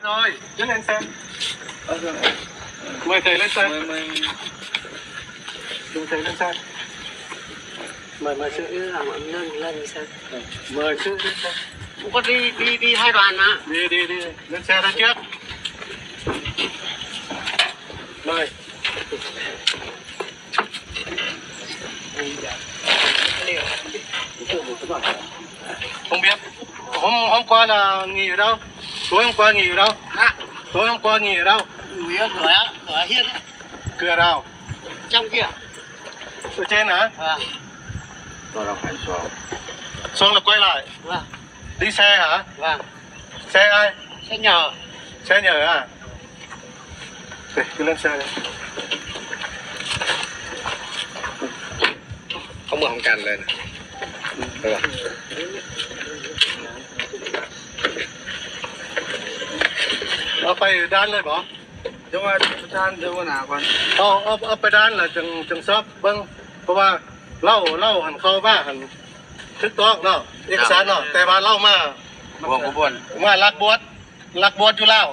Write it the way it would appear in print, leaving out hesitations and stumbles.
rồi dẫn lên xem mời thầy lên xem mời thầy lên xem mời sư lên xem mời sư lên xem cũng có đi hai đoàn mà đi lên xe ra trước mời không biết hôm qua là nghỉ ở đâu tối hôm qua nghỉ ở đâu tối hôm qua nghỉ ở đâu nghỉ ở cửa hiên ấy. Cửa nào Trong kia ở trên hả rồi là phải xuống xong là quay lại đi xe hả xe ai xe nhờ à để cứ lên xe điเขาเหมือนของกันเลยนะ เอาไปด้านเลยบ่ เดี๋ยวว่าอาจารย์เดี๋ยวว่าหนาก่อน เอาไปด้านล่ะจังซอบเบิ่งเพราะว่าเล่าหันเข้ามาหันถูกต้องเนาะเอกสารเนาะแต่ว่าเล่ามา บ่บ่บ่น มาลักบวชอยู่แล้ว